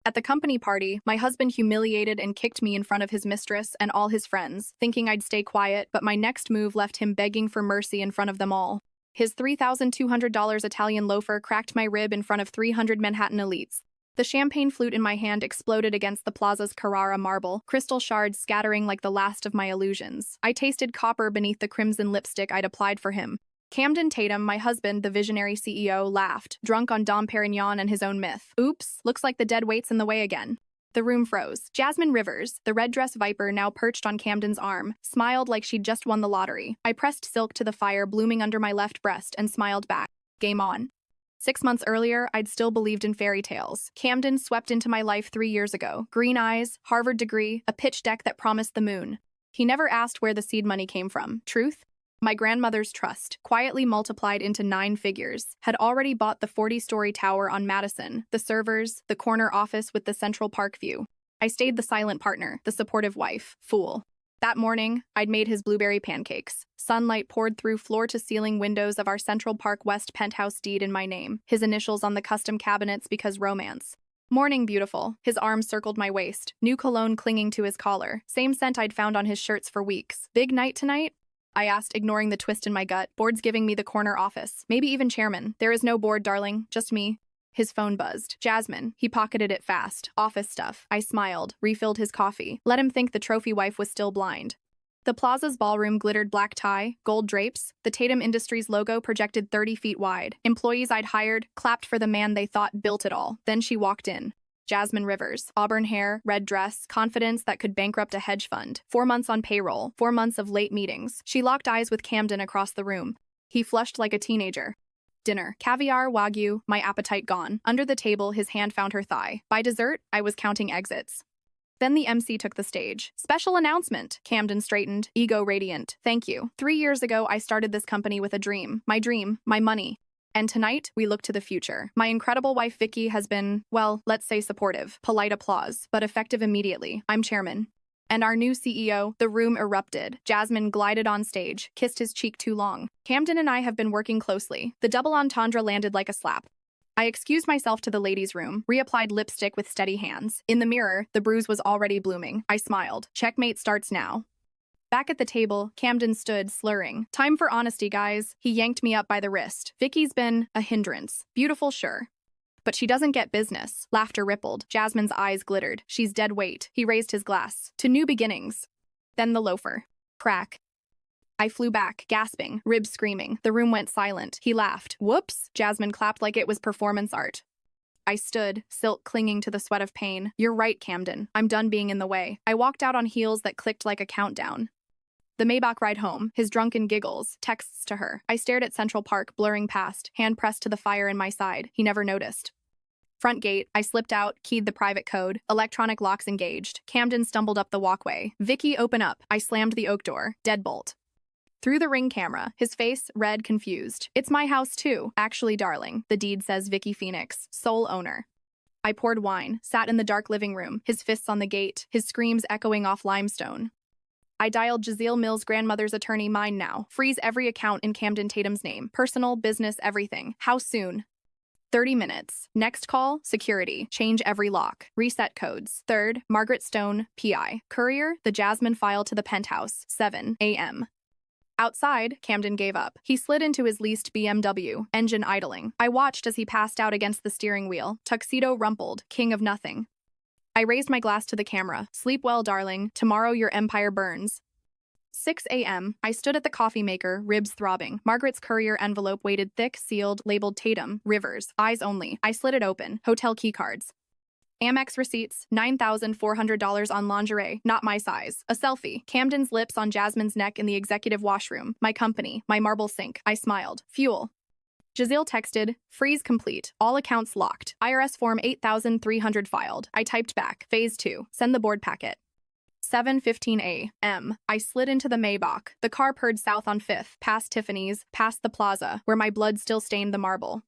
At the company party, my husband humiliated and kicked me in front of his mistress and all his friends, thinking I'd stay quiet, but my next move left him begging for mercy in front of them all. His $3,200 Italian loafer cracked my rib in front of 300 Manhattan elites. The champagne flute in my hand exploded against the plaza's Carrara marble, crystal shards scattering like the last of my illusions. I tasted copper beneath the crimson lipstick I'd applied for him. Camden Tatum, my husband, the visionary CEO, laughed, drunk on Dom Perignon and his own myth. Oops, looks like the dead weight's in the way again. The room froze. Jasmine Rivers, the red dress viper now perched on Camden's arm, smiled like she'd just won the lottery. I pressed silk to the fire blooming under my left breast and smiled back. Game on. 6 months earlier, I'd still believed in fairy tales. Camden swept into my life 3 years ago. Green eyes, Harvard degree, a pitch deck that promised the moon. He never asked where the seed money came from. Truth? My grandmother's trust, quietly multiplied into 9 figures, had already bought the 40-story tower on Madison, the servers, the corner office with the Central Park view. I stayed the silent partner, the supportive wife. Fool. That morning, I'd made his blueberry pancakes. Sunlight poured through floor-to-ceiling windows of our Central Park West penthouse deed in my name, his initials on the custom cabinets because romance. Morning beautiful. His arms circled my waist, new cologne clinging to his collar, same scent I'd found on his shirts for weeks. Big night tonight? I asked, ignoring the twist in my gut. Board's giving me the corner office. Maybe even chairman. There is no board, darling. Just me. His phone buzzed. Jasmine. He pocketed it fast. Office stuff. I smiled, refilled his coffee. Let him think the trophy wife was still blind. The plaza's ballroom glittered black tie, gold drapes. The Tatum Industries logo projected 30 feet wide. Employees I'd hired clapped for the man they thought built it all. Then she walked in. Jasmine Rivers, auburn hair, red dress, confidence that could bankrupt a hedge fund. 4 months on payroll, 4 months of late meetings. She locked eyes with Camden across the room. He flushed like a teenager. Dinner. Caviar, wagyu, my appetite gone. Under the table, his hand found her thigh. By dessert, I was counting exits. Then the MC took the stage. Special announcement. Camden straightened, ego radiant. Thank you. 3 years ago, I started this company with a dream, my money. And tonight, we look to the future. My incredible wife, Vicky, has been, well, let's say supportive. Polite applause, but effective immediately. I'm chairman. And our new CEO, the room erupted. Jasmine glided on stage, kissed his cheek too long. Camden and I have been working closely. The double entendre landed like a slap. I excused myself to the ladies' room, reapplied lipstick with steady hands. In the mirror, the bruise was already blooming. I smiled. Checkmate starts now. Back at the table, Camden stood, slurring. Time for honesty, guys. He yanked me up by the wrist. Vicky's been a hindrance. Beautiful, sure. But she doesn't get business. Laughter rippled. Jasmine's eyes glittered. She's dead weight. He raised his glass. To new beginnings. Then the loafer. Crack. I flew back, gasping, ribs screaming. The room went silent. He laughed. Whoops. Jasmine clapped like it was performance art. I stood, silk clinging to the sweat of pain. You're right, Camden. I'm done being in the way. I walked out on heels that clicked like a countdown. The Maybach ride home, his drunken giggles, texts to her. I stared at Central Park, blurring past, hand pressed to the fire in my side. He never noticed. Front gate, I slipped out, keyed the private code. Electronic locks engaged. Camden stumbled up the walkway. Vicky, open up. I slammed the oak door. Deadbolt. Through the ring camera, his face, red, confused. It's my house too. Actually, darling, the deed says Vicky Phoenix, sole owner. I poured wine, sat in the dark living room, his fists on the gate, his screams echoing off limestone. I dialed Giselle Mills' grandmother's attorney, mine now. Freeze every account in Camden Tatum's name. Personal, business, everything. How soon? 30 minutes. Next call, security. Change every lock. Reset codes. Third, Margaret Stone, PI. Courier, the Jasmine file to the penthouse. 7 a.m. Outside, Camden gave up. He slid into his leased BMW, engine idling. I watched as he passed out against the steering wheel. Tuxedo rumpled, king of nothing. I raised my glass to the camera. Sleep well, darling. Tomorrow your empire burns. 6 a.m. I stood at the coffee maker, ribs throbbing. Margaret's courier envelope weighted thick, sealed, labeled Tatum, Rivers, eyes only. I slid it open. Hotel keycards. Amex receipts, $9,400 on lingerie, not my size. A selfie. Camden's lips on Jasmine's neck in the executive washroom. My company, my marble sink. I smiled. Fuel. Giselle texted, freeze complete, all accounts locked. IRS form 8,300 filed. I typed back, phase 2, send the board packet. 7:15 a.m. I slid into the Maybach. The car purred south on 5th, past Tiffany's, past the plaza, where my blood still stained the marble.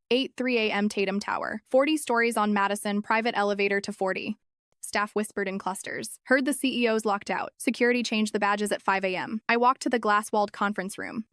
8:03 a.m. Tatum Tower. 40 stories on Madison, private elevator to 40. Staff whispered in clusters. Heard the CEOs locked out. Security changed the badges at 5 a.m. I walked to the glass-walled conference room.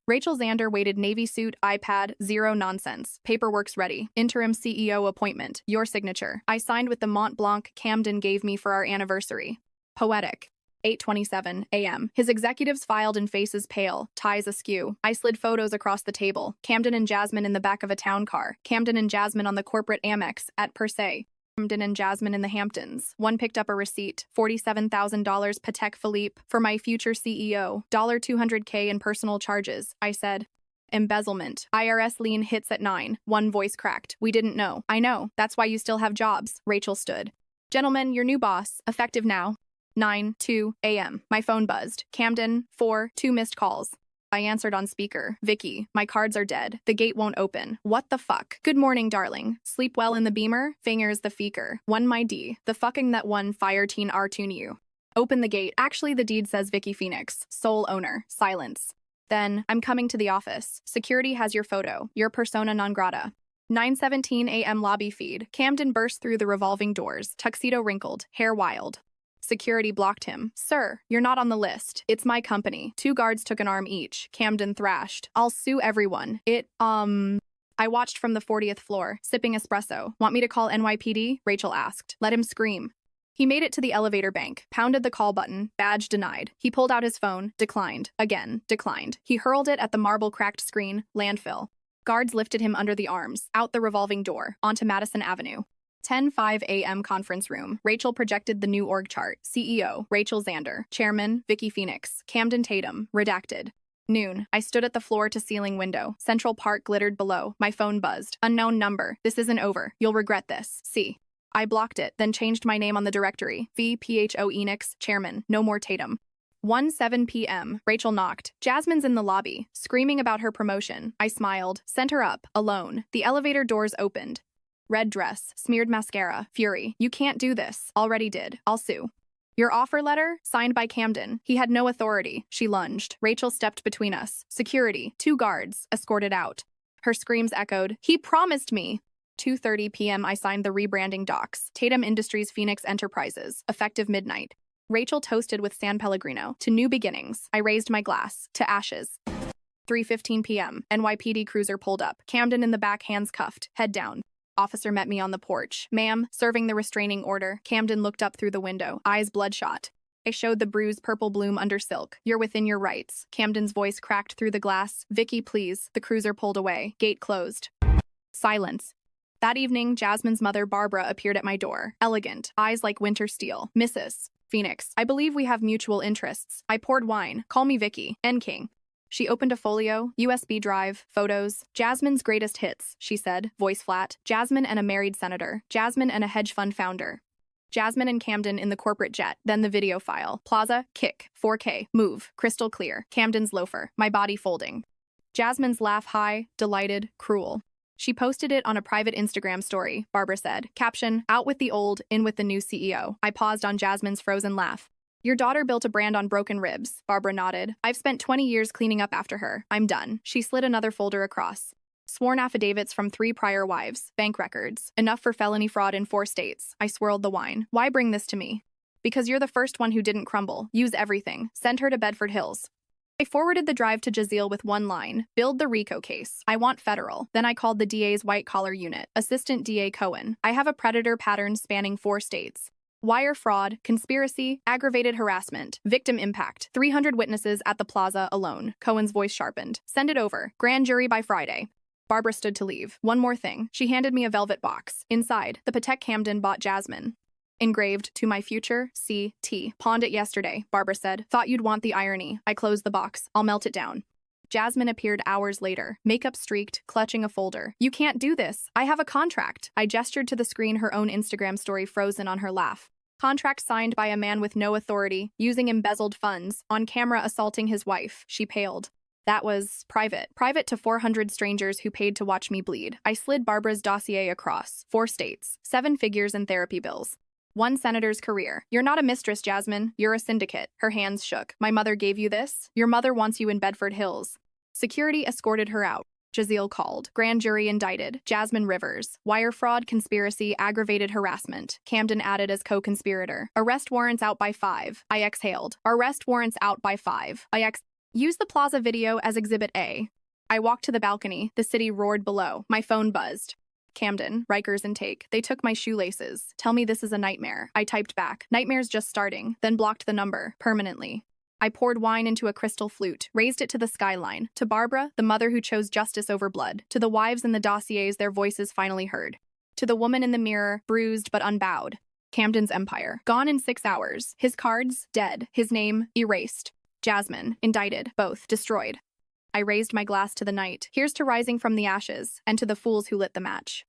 Rachel Zander waited Navy suit, iPad, zero nonsense. Paperwork's ready. Interim CEO appointment. Your signature. I signed with the Mont Blanc Camden gave me for our anniversary. Poetic. 8:27 a.m. His executives filed and faces pale, ties askew. I slid photos across the table. Camden and Jasmine in the back of a town car. Camden and Jasmine on the corporate Amex at Per Se. Camden and Jasmine in the Hamptons. One picked up a receipt, $47,000 Patek Philippe, for my future CEO, $200K in personal charges, I said. Embezzlement. IRS lien hits at 9. One voice cracked. We didn't know. I know. That's why you still have jobs. Rachel stood. Gentlemen, your new boss. Effective now. 9:02 a.m. My phone buzzed. Camden, 2 missed calls. I answered on speaker. Vicky, my cards are dead. The gate won't open. What the fuck? Good morning, darling. Sleep well in the Beamer? Fingers the feaker. One my D. The fucking that one fire teen R-tune you. Open the gate. Actually, the deed says Vicky Phoenix. Sole owner. Silence. Then, I'm coming to the office. Security has your photo. Your persona non grata. 9:17 a.m. lobby feed. Camden burst through the revolving doors. Tuxedo wrinkled. Hair wild. Security blocked him. Sir, you're not on the list. It's my company. 2 guards took an arm each. Camden thrashed. I'll sue everyone. I watched from the 40th floor, sipping espresso. Want me to call NYPD? Rachel asked. Let him scream. He made it to the elevator bank, pounded the call button, badge denied. He pulled out his phone, declined. Again, declined. He hurled it at the marble-cracked screen, landfill. Guards lifted him under the arms, out the revolving door, onto Madison Avenue. 10:05 a.m. conference room. Rachel projected the new org chart. CEO, Rachel Zander. Chairman, Vicky Phoenix. Camden Tatum. Redacted. Noon. I stood at the floor-to-ceiling window. Central Park glittered below. My phone buzzed. Unknown number. This isn't over. You'll regret this. C. I blocked it, then changed my name on the directory. VPHO Enix. Chairman. No more Tatum. 1:07 p.m. Rachel knocked. Jasmine's in the lobby, screaming about her promotion. I smiled. Sent her up. Alone. The elevator doors opened. Red dress, smeared mascara, fury. You can't do this. Already did. I'll sue. Your offer letter? Signed by Camden. He had no authority. She lunged. Rachel stepped between us. Security. 2 guards. Escorted out. Her screams echoed. He promised me. 2:30 p.m. I signed the rebranding docs. Tatum Industries Phoenix Enterprises. Effective midnight. Rachel toasted with San Pellegrino. To new beginnings. I raised my glass. To ashes. 3:15 p.m. NYPD cruiser pulled up. Camden in the back, hands cuffed. Head down. Officer met me on the porch. Ma'am, serving the restraining order. Camden looked up through the window, eyes bloodshot. I showed the bruised purple bloom under silk. You're within your rights. Camden's voice cracked through the glass. Vicky, please. The cruiser pulled away. Gate closed. Silence. That evening, Jasmine's mother, Barbara, appeared at my door. Elegant, eyes like winter steel. Mrs. Phoenix, I believe we have mutual interests. I poured wine. Call me Vicky. N. King. She opened a folio, USB drive, photos. Jasmine's greatest hits, she said, voice flat. Jasmine and a married senator. Jasmine and a hedge fund founder. Jasmine and Camden in the corporate jet, then the video file. Plaza, kick, 4K, move, crystal clear. Camden's loafer, my body folding. Jasmine's laugh high, delighted, cruel. She posted it on a private Instagram story, Barbara said. Caption, out with the old, in with the new CEO. I paused on Jasmine's frozen laugh. Your daughter built a brand on broken ribs, Barbara nodded. I've spent 20 years cleaning up after her. I'm done. She slid another folder across. Sworn affidavits from 3 prior wives, bank records, enough for felony fraud in 4 states. I swirled the wine. Why bring this to me? Because you're the first one who didn't crumble. Use everything. Send her to Bedford Hills. I forwarded the drive to Jazeel with one line. Build the RICO case. I want federal. Then I called the DA's white-collar unit. Assistant DA Cohen. I have a predator pattern spanning 4 states. Wire fraud, conspiracy, aggravated harassment, victim impact, 300 witnesses at the plaza alone. Cohen's voice sharpened. Send it over. Grand jury by Friday. Barbara stood to leave. One more thing. She handed me a velvet box. Inside, the Patek Camden bought Jasmine. Engraved, to my future, C.T. Pawned it yesterday, Barbara said. Thought you'd want the irony. I closed the box. I'll melt it down. Jasmine appeared hours later, makeup streaked, clutching a folder. You can't do this. I have a contract. I gestured to the screen, her own Instagram story frozen on her laugh. Contract signed by a man with no authority, using embezzled funds, on camera assaulting his wife. She paled. That was private. Private to 400 strangers who paid to watch me bleed. I slid Barbara's dossier across. 4 states. 7 figures in therapy bills. 1 senator's career. You're not a mistress, Jasmine. You're a syndicate. Her hands shook. My mother gave you this? Your mother wants you in Bedford Hills. Security escorted her out. Jazeel called. Grand jury indicted. Jasmine Rivers. Wire fraud, conspiracy, aggravated harassment. Camden added as co-conspirator. Arrest warrants out by 5. I exhaled. Arrest warrants out by 5. I Use the plaza video as Exhibit A. I walked to the balcony. The city roared below. My phone buzzed. Camden, Rikers intake. They took my shoelaces. Tell me this is a nightmare. I typed back. Nightmare's just starting, then blocked the number, permanently. I poured wine into a crystal flute, raised it to the skyline. To Barbara, the mother who chose justice over blood. To the wives in the dossiers, their voices finally heard. To the woman in the mirror, bruised but unbowed. Camden's empire. Gone in 6 hours. His cards, dead. His name, erased. Jasmine, indicted. Both, destroyed. I raised my glass to the night. Here's to rising from the ashes, and to the fools who lit the match.